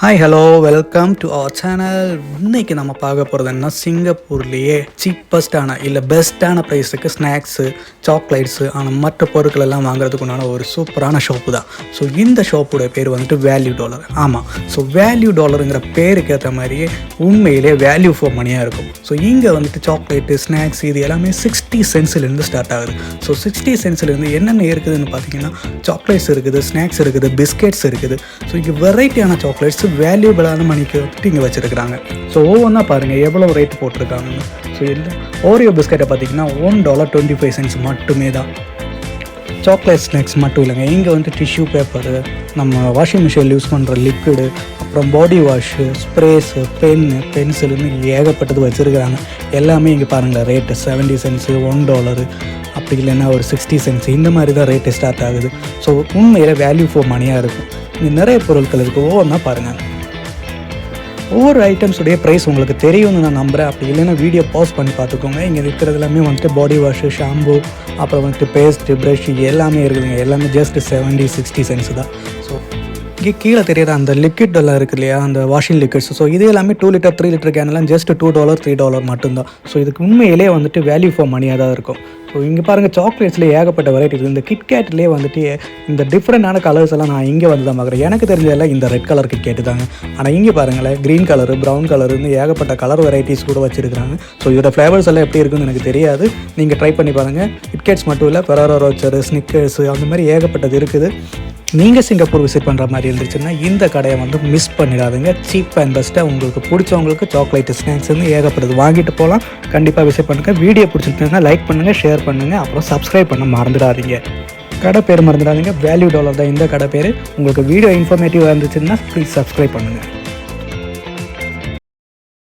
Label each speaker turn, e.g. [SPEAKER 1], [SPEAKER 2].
[SPEAKER 1] Hi hello welcome to our channel. இன்றைக்கி நம்ம பார்க்க போகிறது என்ன, சிங்கப்பூர்லேயே சீப்பஸ்டான இல்லை பெஸ்ட்டான ப்ரைஸுக்கு ஸ்நாக்ஸு, சாக்லேட்ஸு ஆனால் மற்ற பொருட்கள் எல்லாம் வாங்குறதுக்கு உண்டான ஒரு சூப்பரான ஷாப்பு தான். ஸோ இந்த ஷாப்போட பேர் வந்துட்டு வேல்யூ டாலர். ஆமாம், ஸோ வேல்யூ டாலருங்கிற பேருக்கு ஏற்ற மாதிரியே உண்மையிலே வேல்யூ ஃபார் மணியாக இருக்கும். ஸோ இங்கே வந்துட்டு சாக்லேட்டு, ஸ்நாக்ஸ் இது எல்லாமே 60 சென்ட்ஸ்லேருந்து ஸ்டார்ட் ஆகுது. ஸோ 60 சென்ட்ஸ்லேருந்து என்னென்ன இருக்குதுன்னு பார்த்தீங்கன்னா, சாக்லேட்ஸ் இருக்குது, ஸ்நாக்ஸ் இருக்குது, பிஸ்கெட்ஸ் இருக்குது. ஸோ இங்கே வெரைட்டியான சாக்லேட்ஸ் வேல்யூபிளான மணிக்கு வந்துட்டு இங்கே வச்சுருக்குறாங்க. ஸோ ஒவ்வொன்றா பாருங்கள் எவ்வளோ ரேட் போட்டிருக்காங்கன்னு. ஸோ இல்லை ஓரியோ பிஸ்கெட்டை பார்த்தீங்கன்னா $1.25 மட்டுமே தான். சாக்லேட் ஸ்நாக்ஸ் மட்டும் இல்லைங்க, இங்கே வந்து டிஷ்யூ பேப்பரு, நம்ம வாஷிங் மிஷினில் யூஸ் பண்ணுற லிக்விடு, அப்புறம் பாடி வாஷு, ஸ்ப்ரேஸு, பென்சில்னு ஏகப்பட்டது வச்சுருக்கிறாங்க. எல்லாமே இங்கே பாருங்கள் ரேட்டு 70 சென்ட்ஸு, $1 அப்படி இல்லைன்னா ஒரு 60 சென்ட்ஸ் இந்த மாதிரி தான் ரேட்டு ஸ்டார்ட் ஆகுது. ஸோ உண்மையில் வேல்யூ ஃபார் மணியாக இருக்கும். இங்கே நிறைய பொருட்கள் இருக்குது, ஒவ்வொன்றா பாருங்கள். ஒவ்வொரு ஐட்டம்ஸுடைய ப்ரைஸ் உங்களுக்கு தெரியும்னு நான் நம்புகிறேன். அப்படி இல்லைன்னா வீடியோ பாஸ் பண்ணி பார்த்துக்கோங்க. இங்கே இருக்கிறது எல்லாமே வந்துட்டு பாடி வாஷு, ஷாம்பு, அப்புறம் வந்துட்டு பேஸ்ட்டு, ப்ரஷ் எல்லாமே இருக்குதுங்க. எல்லாமே ஜஸ்ட் 70-60 சென்ட்ஸ் தான். ஸோ இங்கே கீழே தெரியாத அந்த லிக்விட் எல்லாம் இருக்குது இல்லையா, அந்த வாஷிங் லிக்விட்ஸ், ஸோ இது எல்லாமே 2 லிட்டர் 3 லிட்டர் கேனெல்லாம் ஜஸ்ட் $2 $3 மட்டும்தான். ஸோ இதுக்கு உண்மையிலே வந்துட்டு வேல்யூ ஃபார் மணியாக தான் இருக்கும். ஸோ இங்கே பாருங்கள் சாக்லேட்ஸ்லேயே ஏகப்பட்ட வெரைட்டி இருக்குது. இந்த கிட்கேட்லேயே வந்துட்டு இந்த டிஃப்ரெண்டான கலர்ஸ் எல்லாம் நான் இங்கே வந்து தான் பார்க்குறேன். எனக்கு தெரிஞ்சதெல்லாம் இந்த ரெட் கலர் கிட்கேட்டு தாங்க. ஆனால் இங்கே பாருங்களேன் க்ரீன் கலரு, ப்ரௌன் கலருன்னு ஏகப்பட்ட கலர் வெரைட்டிஸ் கூட வச்சுருக்காங்க. ஸோ இதோட ஃப்ளேவர்ஸ் எல்லாம் எப்படி இருக்குன்னு எனக்கு தெரியாது, நீங்கள் ட்ரை பண்ணி பாருங்கள். கிட்கேட்ஸ் மட்டும் இல்லை, ஃபெராரோ ரோச்சரு, ஸ்னிக்கர்ஸு அந்த மாதிரி ஏகப்பட்டது இருக்குது. நீங்கள் சிங்கப்பூர் விசிட் பண்ணுற மாதிரி இருந்துச்சுன்னா இந்த கடையை வந்து மிஸ் பண்ணிடாதுங்க. சீப் அண்ட் பெஸ்ட்டாக உங்களுக்கு பிடிச்சவங்களுக்கு சாக்லேட்டு, ஸ்நாக்ஸ்ன்னு ஏகப்பட்டது வாங்கிட்டு போகலாம். கண்டிப்பாக விசிட் பண்ணுங்கள். வீடியோ பிடிச்சிருந்ததுன்னா லைக் பண்ணுங்கள், ஷேர் பண்ணுங்கள், அப்புறம் சப்ஸ்கிரைப் பண்ண மறந்துடாதீங்க. கடை பேர் மறந்துடாதீங்க, வேல்யூ டாலர் தான் இந்த கடை பேர். உங்களுக்கு வீடியோ இன்ஃபர்மேட்டிவாக இருந்துச்சுன்னா ப்ளீஸ் சப்ஸ்கிரைப் பண்ணுங்கள்.